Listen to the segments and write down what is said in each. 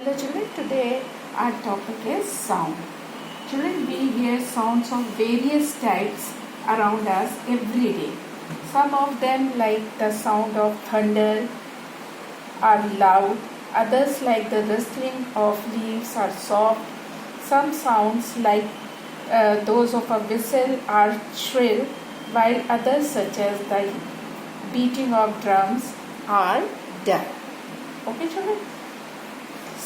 Hello children, today our topic is sound. Children, we hear sounds of various types around us every day. Some of them like the sound of thunder are loud, others like the rustling of leaves are soft. Some sounds like those of a whistle are shrill, while others such as the beating of drums are dull. Okay children?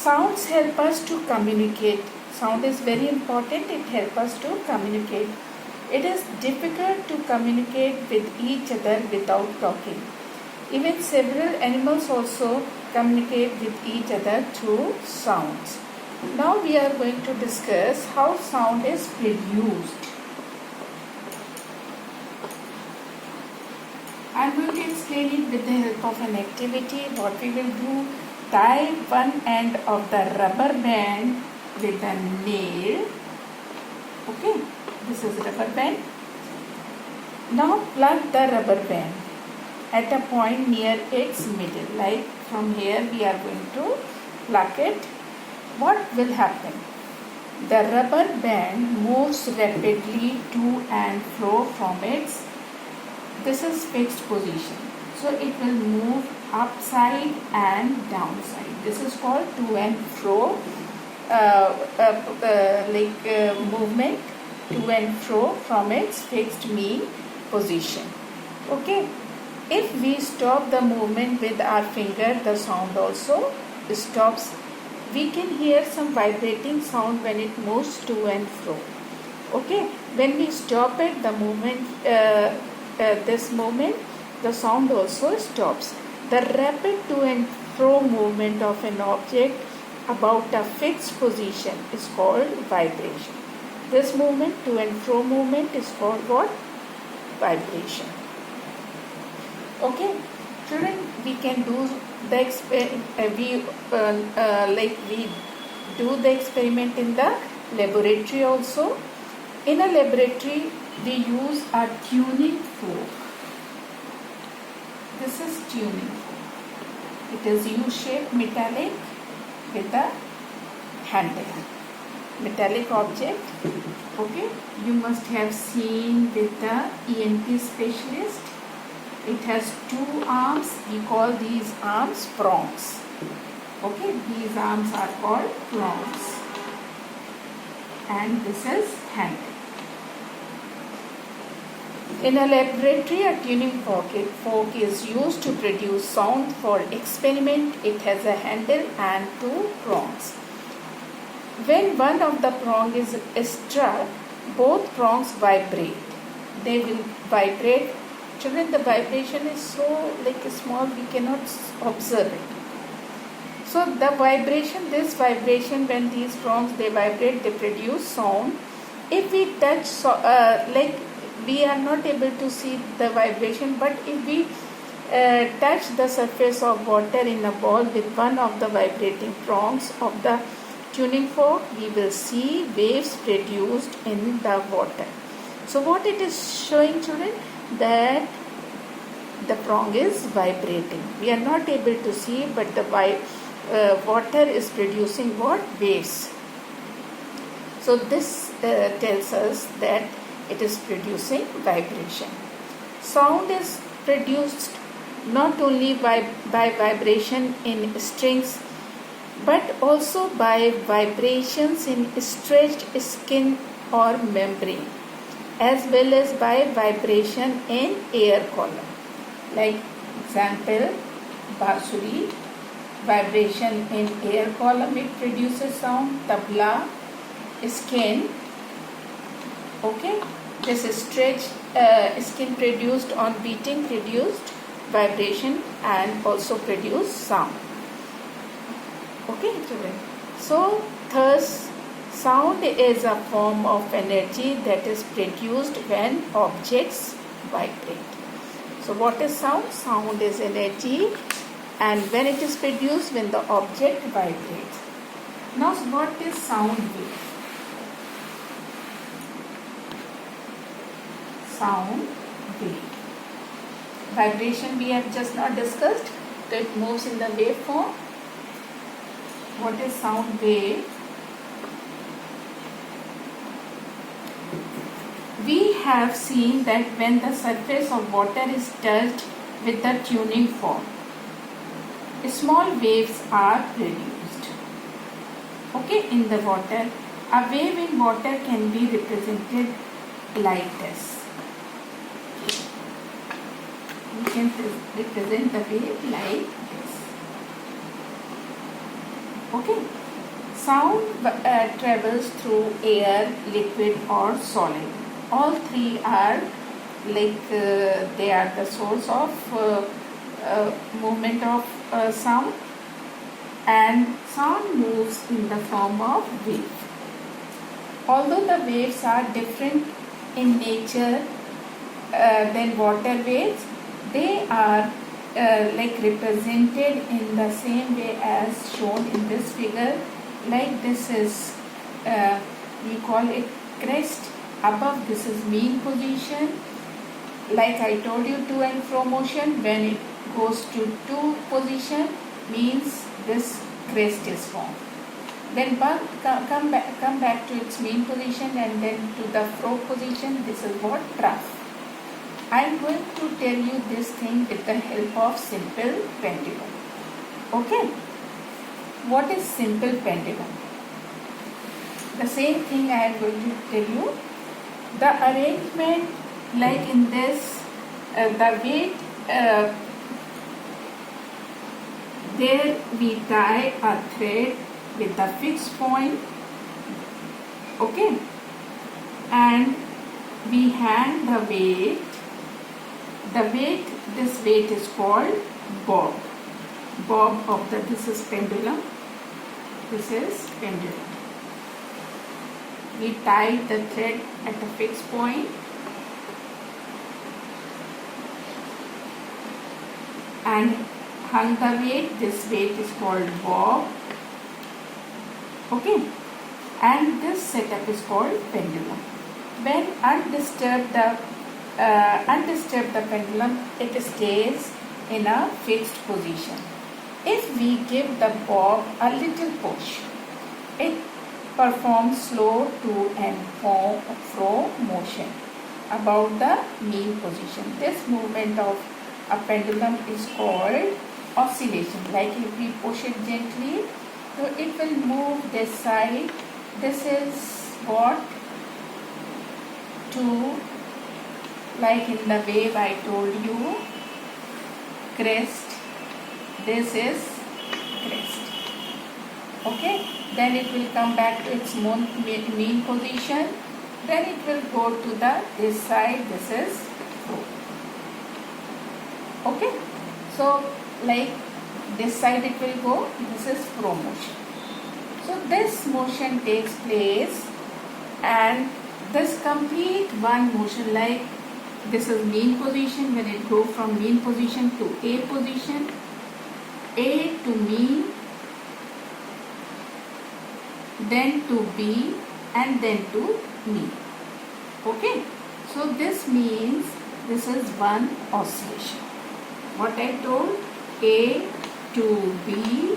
Sounds help us to communicate. Sound is very important. It helps us to communicate. It is difficult to communicate with each other without talking. Even several animals also communicate with each other through sounds. Now we are going to discuss how sound is produced. I am going to explain it with the help of an activity. What we will do, tie one end of the rubber band with a nail. Okay, this is rubber band. Now plug the rubber band at a point near its middle. Like from here we are going to plug it. What will happen? The rubber band moves rapidly to and fro from its, this is fixed position. So it will move upside and downside. This is called to and fro movement, to and fro from its fixed mean position. Okay. If we stop the movement with our finger, the sound also stops. We can hear some vibrating sound when it moves to and fro. Okay. When we stop it, the movement, this movement, the sound also stops. The rapid to and fro movement of an object about a fixed position is called vibration. This movement, to and fro movement, is called what? Vibration. Okay, children, we can do the we do the experiment in the laboratory also. In a laboratory, we use a tuning fork. This is tuning fork. It is U-shaped metallic with a handle. Metallic object. Okay. You must have seen with the ENT specialist. It has two arms. We call these arms prongs. Okay. These arms are called prongs. And this is handle. In a laboratory, a tuning fork is used to produce sound. For experiment, it has a handle and two prongs. When one of the prongs is struck, both prongs vibrate. They will vibrate. Children, the vibration is so small, we cannot observe it. So the vibration, this vibration, when these prongs they vibrate, they produce sound. If we touch, we are not able to see the vibration, but if we touch the surface of water in a ball with one of the vibrating prongs of the tuning fork, we will see waves produced in the water. So what it is showing, children, that the prong is vibrating. We are not able to see, but the water is producing what? Waves. So this tells us that it is producing vibration. Sound is produced not only by vibration in strings, but also by vibrations in stretched skin or membrane, as well as by vibration in air column. Like example, bansuri, vibration in air column, it produces sound. Tabla, skin. Okay, this stretched skin produced on beating produced vibration and also produced sound. Okay, children. So, thus, sound is a form of energy that is produced when objects vibrate. So, what is sound? Sound is energy, and when it is produced, when the object vibrates. Now, what is sound wave? Sound wave. Vibration we have just now discussed, so it moves in the wave form. What is sound wave? We have seen that when the surface of water is touched with the tuning fork, small waves are produced. Okay, in the water, a wave in water can be represented like this. We can represent the wave like this. Okay. Sound travels through air, liquid or solid. All three are they are the source of movement of sound, and sound moves in the form of wave. Although the waves are different in nature than water waves, they are represented in the same way as shown in this figure. Like this is we call it crest. Above this is mean position. Like I told you, to and fro motion, when it goes to position means this crest is formed. Then come back to its mean position, and then to the fro position. This is what trough. I am going to tell you this thing with the help of simple pendulum. Okay. What is simple pendulum? The same thing I am going to tell you. The arrangement, like in this, the weight, there we tie a thread with the fixed point, okay, and we hang the weight. This weight is called bob. Bob of this is pendulum. This is pendulum. We tie the thread at a fixed point and hung the weight. This weight is called bob. Okay, and this setup is called pendulum. When undisturbed the pendulum, it stays in a fixed position. If we give the bob a little push, it performs slow to and fro motion about the mean position. This movement of a pendulum is called oscillation. Like if we push it gently, so it will move this side. This is what to, like in the wave I told you, crest. This is crest. Okay. Then it will come back to its mean position. Then it will go to this side. This is fro. Okay. So like this side it will go. This is fro motion. So this motion takes place, and this complete one motion, like this is mean position. When it go from mean position to A position, A to mean, then to B, and then to mean. Okay. So this means this is one oscillation. What I told, A to B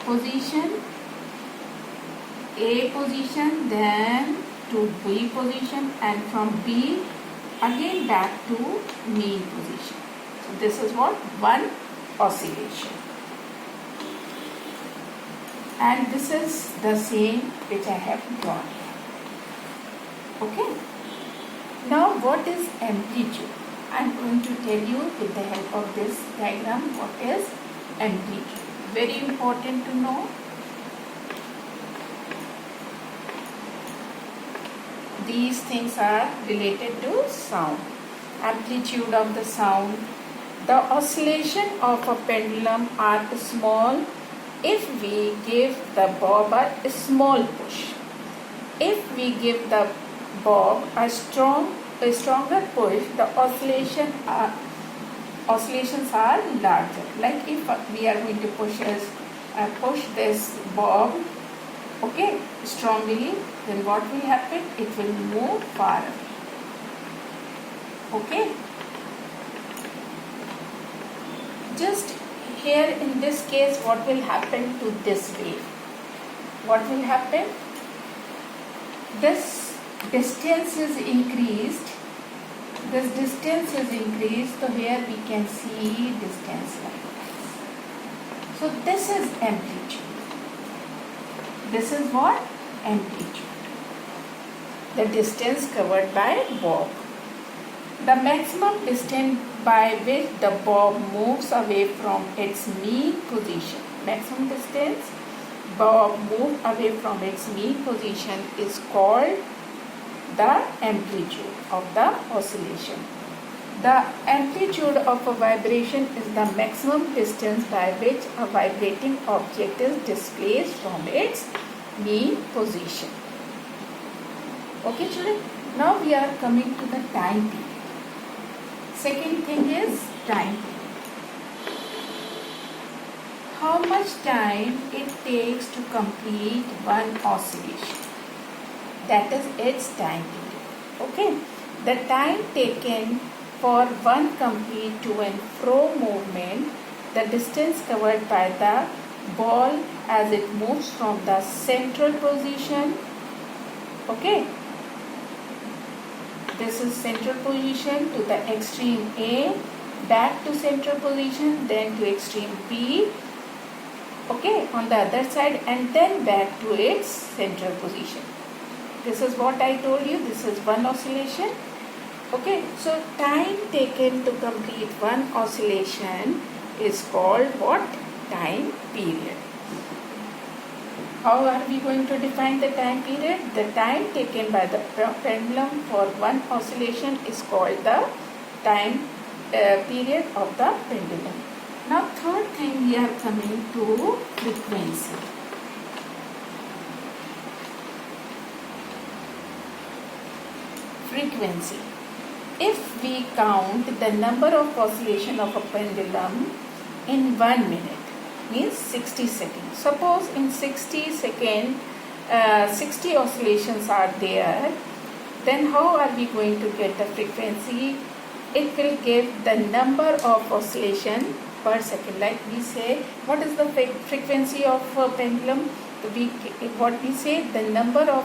position, A position, then to B position, and from B again back to mean position. So this is what one oscillation. And this is the same which I have drawn here. Okay. Now what is amplitude? I am going to tell you with the help of this diagram what is amplitude. Very important to know. These things are related to sound. Amplitude of the sound. The oscillation of a pendulum are small if we give the bob a small push. If we give the bob a stronger push, the oscillations are larger. Like if we are going to push this bob, okay, strongly, then what will happen? It will move far away. Okay. Just here in this case, what will happen to this wave? What will happen? This distance is increased. This distance is increased. So here we can see distance like this. So this is amplitude. This is what? Amplitude. The distance covered by bob. The maximum distance by which the bob moves away from its mean position. Maximum distance bob moves away from its mean position is called the amplitude of the oscillation. The amplitude of a vibration is the maximum distance by which a vibrating object is displaced from its mean position. Okay children, now we are coming to the time period. Second thing is time period. How much time it takes to complete one oscillation? That is its time period. Okay, the time taken for one complete to and fro movement, the distance covered by the ball as it moves from the central position. Okay, this is central position to the extreme A, back to central position, then to extreme B, okay, on the other side, and then back to its central position. This is what I told you. This is one oscillation. Okay, so time taken to complete one oscillation is called what? Time period. How are we going to define the time period? The time taken by the pendulum for one oscillation is called the time period of the pendulum. Now third thing, we are coming to frequency. Frequency. If we count the number of oscillation of a pendulum in 1 minute, means 60 seconds. Suppose in 60 seconds, 60 oscillations are there, then how are we going to get the frequency? It will give the number of oscillation per second. Like we say, what is the frequency of a pendulum? What we say, the number of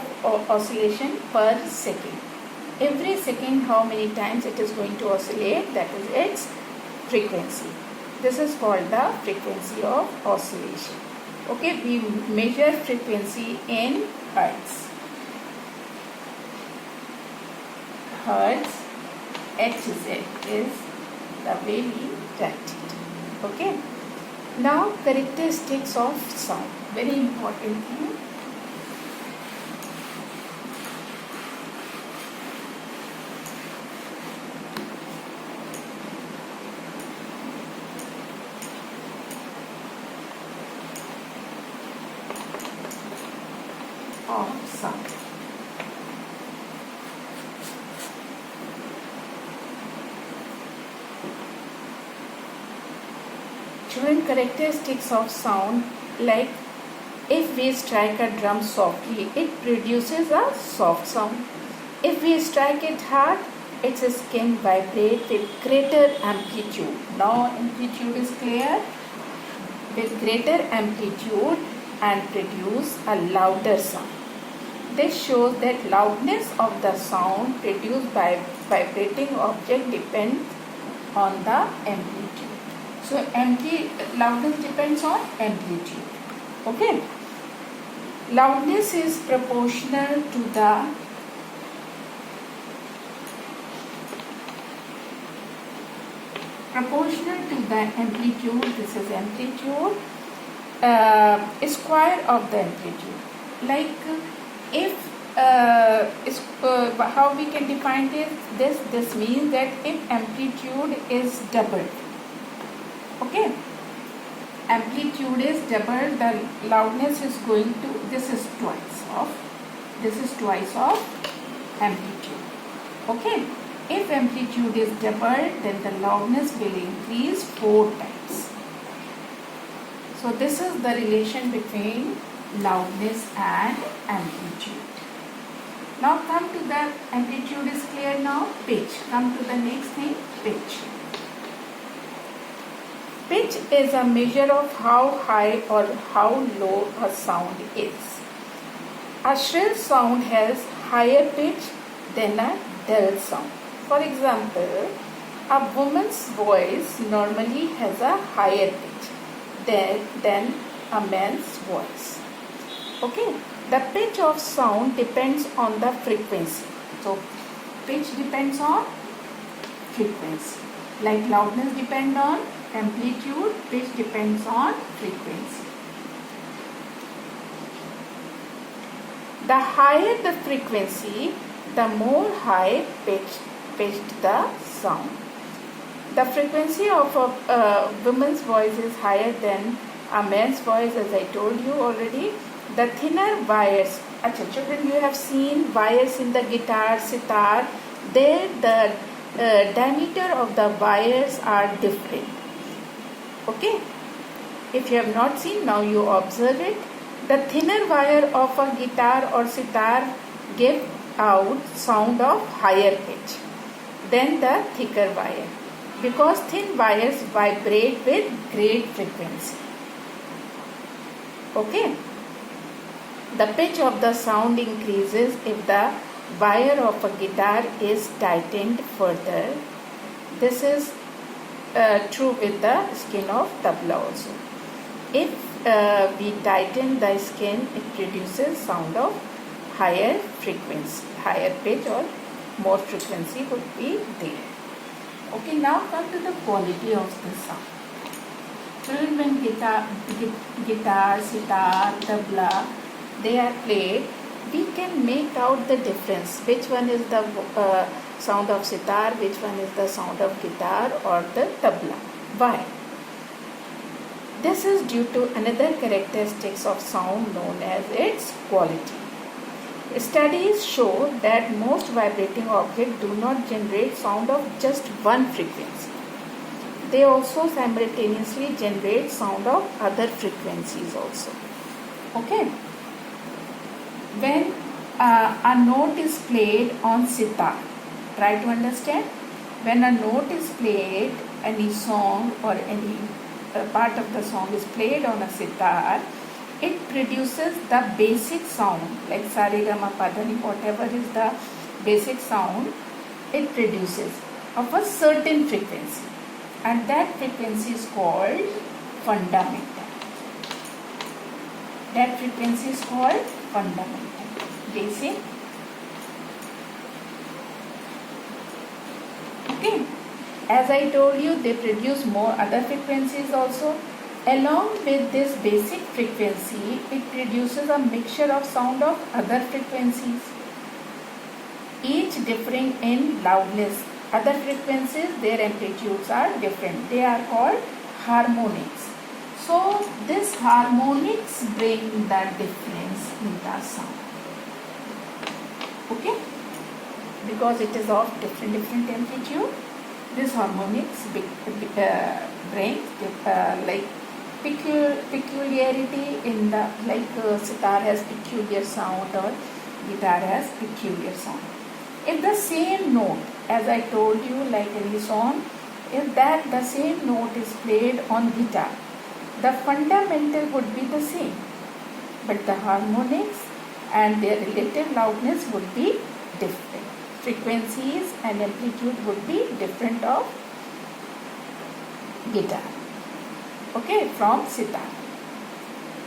oscillation per second. Every second, how many times it is going to oscillate, that is its frequency. This is called the frequency of oscillation. Okay, we measure frequency in hertz. Hertz, Hz is the way we write it. Okay. Now characteristics of sound. Very important thing. Of sound. Children, characteristics of sound, like if we strike a drum softly, it produces a soft sound. If we strike it hard, its skin vibrates with greater amplitude. Now amplitude is clear. With greater amplitude and produce a louder sound. This shows that loudness of the sound produced by vibrating object depends on the amplitude. So loudness depends on amplitude. Okay. Loudness is proportional to the amplitude. This is amplitude. Square of the amplitude. Like if how we can define this? This means that if amplitude is doubled, okay, amplitude is doubled, the loudness is going to, this is twice of amplitude. Okay, if amplitude is doubled, then the loudness will increase 4 times. So this is the relation between loudness and amplitude. Now come to the amplitude is clear now. Pitch. Come to the next thing, pitch. Pitch is a measure of how high or how low a sound is. A shrill sound has higher pitch than a dull sound. For example, a woman's voice normally has a higher pitch than a man's voice. Okay, the pitch of sound depends on the frequency. So, pitch depends on frequency. Like loudness depends on amplitude, pitch depends on frequency. The higher the frequency, the more high pitched the sound. The frequency of a woman's voice is higher than a man's voice, as I told you already. The thinner wires, children, you have seen wires in the guitar, sitar. There the diameter of the wires are different. Okay, if you have not seen, now you observe it. The thinner wire of a guitar or sitar give out sound of higher pitch than the thicker wire, because thin wires vibrate with great frequency. Okay, the pitch of the sound increases if the wire of a guitar is tightened further. This is true with the skin of tabla also. If we tighten the skin, it produces sound of higher frequency, higher pitch or more frequency would be there. Okay, now come to the quality of the sound. Children, when guitar, sitar, tabla, they are played, we can make out the difference. Which one is the sound of sitar, which one is the sound of guitar or the tabla. Why? This is due to another characteristics of sound known as its quality. Studies show that most vibrating objects do not generate sound of just one frequency. They also simultaneously generate sound of other frequencies also. Okay. When a note is played on sitar, try to understand. When a note is played, any song or any part of the song is played on a sitar, it produces the basic sound, like sa re ga ma pa dha ni, whatever is the basic sound it produces of a certain frequency, and that frequency is called fundamental. That frequency is called fundamental, basic. Okay, as I told you, they produce more other frequencies also. Along with this basic frequency, it produces a mixture of sound of other frequencies, each differing in loudness. Other frequencies, their amplitudes are different. They are called harmonics. So, this harmonics bring the difference in the sound. Okay? Because it is of different amplitude, this harmonics bring like peculiarity in the, like sitar has peculiar sound or guitar has peculiar sound. If the same note, as I told you, like any song, if that the same note is played on guitar, the fundamental would be the same, but the harmonics and their relative loudness would be different. Frequencies and amplitude would be different of guitar. Okay, from sitar.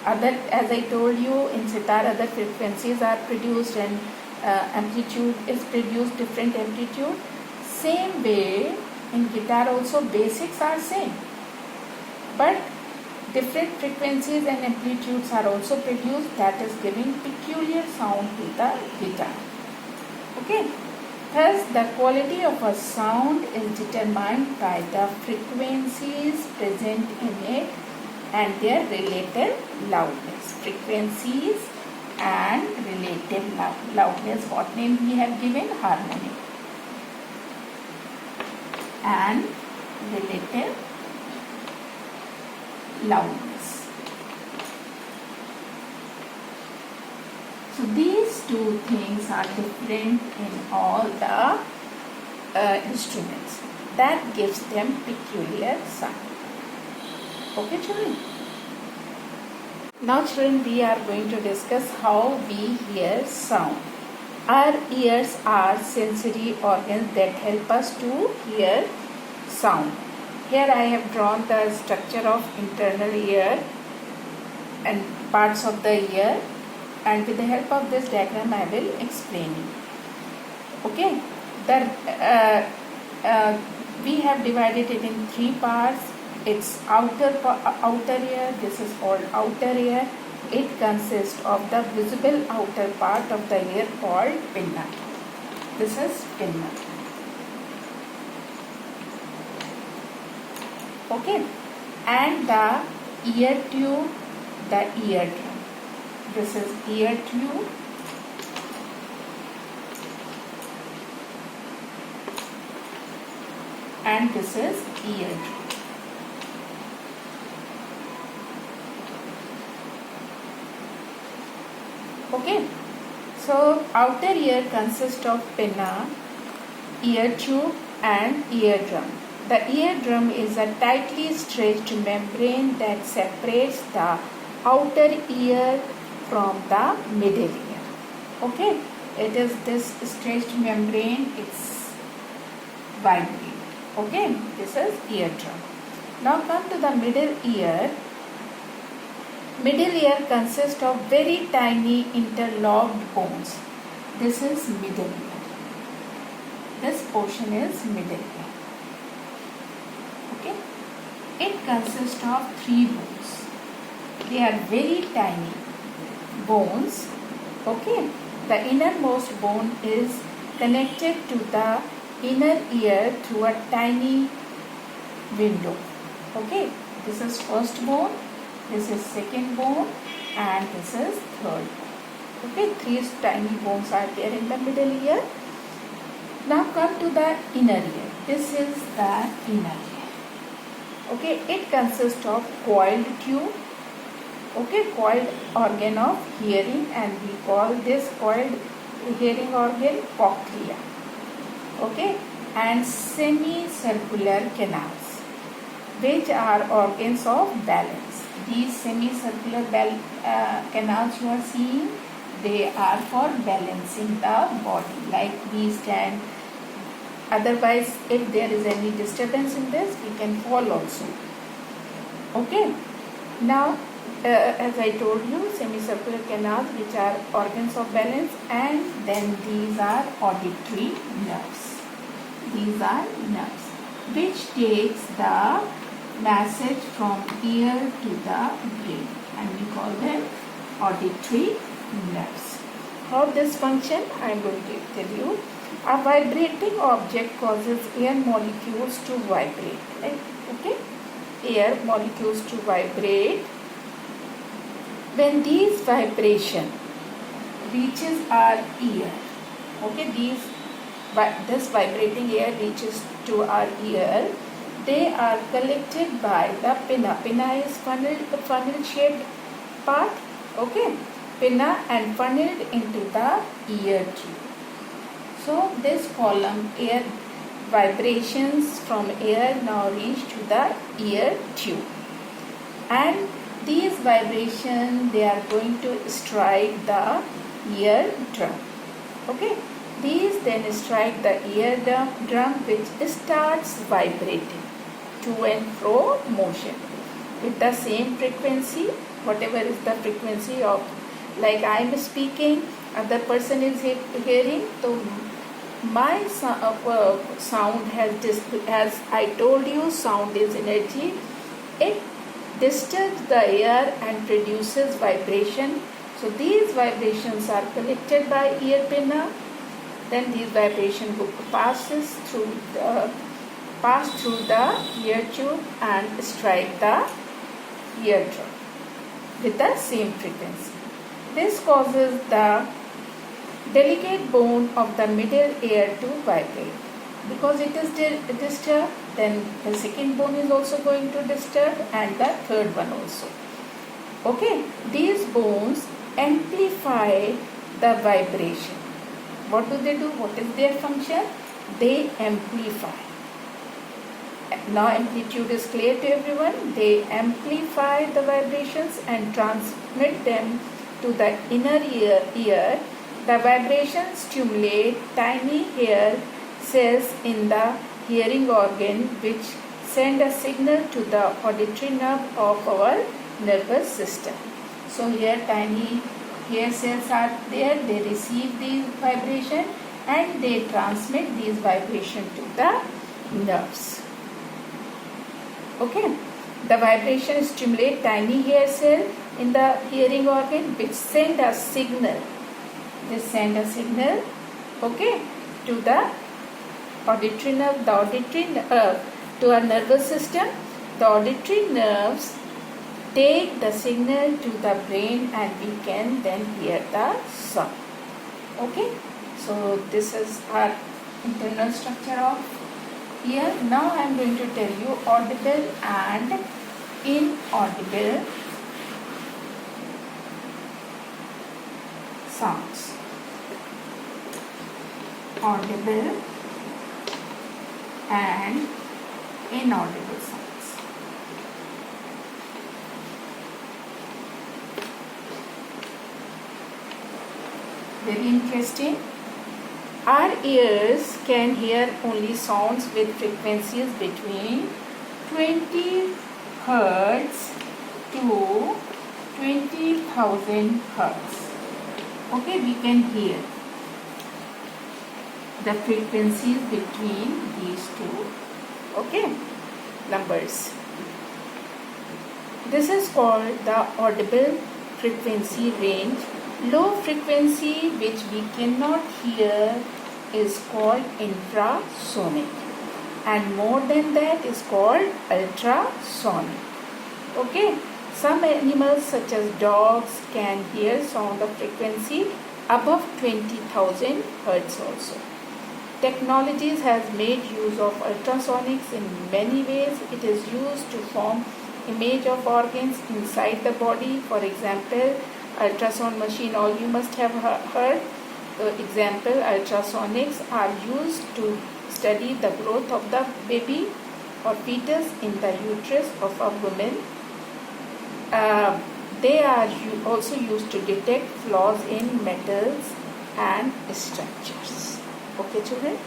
Other, as I told you, in sitar other frequencies are produced and amplitude is produced, different amplitude. Same way in guitar also basics are same, but different frequencies and amplitudes are also produced, that is giving peculiar sound to the guitar. Okay. Thus, the quality of a sound is determined by the frequencies present in it and their relative loudness. Frequencies and relative loudness. What name we have given? Harmonic. And relative loudness. So these two things are different in all the instruments. That gives them peculiar sound. Okay, children? Now, children, we are going to discuss how we hear sound. Our ears are sensory organs that help us to hear sound. Here I have drawn the structure of internal ear and parts of the ear, and with the help of this diagram I will explain it. Okay, we have divided it in three parts. It's outer ear. This is called outer ear. It consists of the visible outer part of the ear called pinna. This is pinna. Okay, and the ear tube, the eardrum. This is ear tube. And this is eardrum. Okay, so outer ear consists of pinna, ear tube and eardrum. The eardrum is a tightly stretched membrane that separates the outer ear from the middle ear. Okay, it is this stretched membrane, it's vibrate. Okay, this is eardrum. Now come to the middle ear. Middle ear consists of very tiny interlocked bones. This is middle ear. This portion is middle ear. Okay. It consists of three bones. They are very tiny bones. Okay. The innermost bone is connected to the inner ear through a tiny window. Okay. This is first bone. This is second bone and this is third bone. Okay, three tiny bones are there in the middle ear. Now come to the inner ear. This is the inner ear. Okay, it consists of coiled tube. Okay, coiled organ of hearing, and we call this coiled hearing organ cochlea. Okay, and semicircular canals, which are organs of balance. These semicircular canals you are seeing, they are for balancing the body, like we stand. Otherwise, if there is any disturbance in this, we can fall also. Okay. Now, as I told you, semicircular canals, which are organs of balance, and then these are auditory nerves. These are nerves, which takes the message from ear to the brain, and we call them auditory nerves. How this function, I am going to tell you. A vibrating object causes air molecules to vibrate. Okay, air molecules to vibrate. When these vibration reaches our ear, okay, this vibrating air reaches to our ear, they are collected by the pinna. Pinna is funnel shaped part. Okay, pinna, and funneled into the ear tube. So this column, air vibrations from air now reach to the ear tube, and these vibrations, they are going to strike the ear drum. Okay, these then strike the ear drum, which starts vibrating to and fro motion with the same frequency, whatever is the frequency of, like I am speaking, other person is hearing. So my sound has, as I told you, sound is energy. It disturbs the air and produces vibration. So these vibrations are collected by ear pinna. Then these vibrations pass through the ear tube and strike the eardrum with the same frequency. This causes the delicate bone of the middle ear to vibrate. Because it is disturbed, then the second bone is also going to disturb, and the third one also. Okay, these bones amplify the vibration. What do? What is their function? They amplify. Now amplitude is clear to everyone. They amplify the vibrations and transmit them to the inner ear. The vibrations stimulate tiny hair cells in the hearing organ, which send a signal to the auditory nerve of our nervous system. So here tiny hair cells are there. They receive these vibration and they transmit these vibration to the nerves. Okay, the vibration stimulate tiny hair cell in the hearing organ, which send a signal. They send a signal, okay, to the auditory nerve. The auditory nerve to our nervous system. The auditory nerves take the signal to the brain, and we can then hear the sound. Okay, so this is our internal structure of ear. Now I am going to tell you audible and inaudible sounds. Audible and inaudible sounds. Very interesting. Our ears can hear only sounds with frequencies between 20 Hertz to 20,000 Hertz. Okay, we can hear the frequencies between these two, okay, numbers. This is called the audible frequency range. Low frequency, which we cannot hear, is called infrasonic, and more than that is called ultrasonic. Okay, some animals such as dogs can hear sound of frequency above 20,000 Hertz also. Technologies has made use of ultrasonics in many ways. It is used to form image of organs inside the body. For example, ultrasound machine, all you must have heard. Example, ultrasonics are used to study the growth of the baby or fetus in the uterus of a woman. They are also used to detect flaws in metals and structures. Okay, children?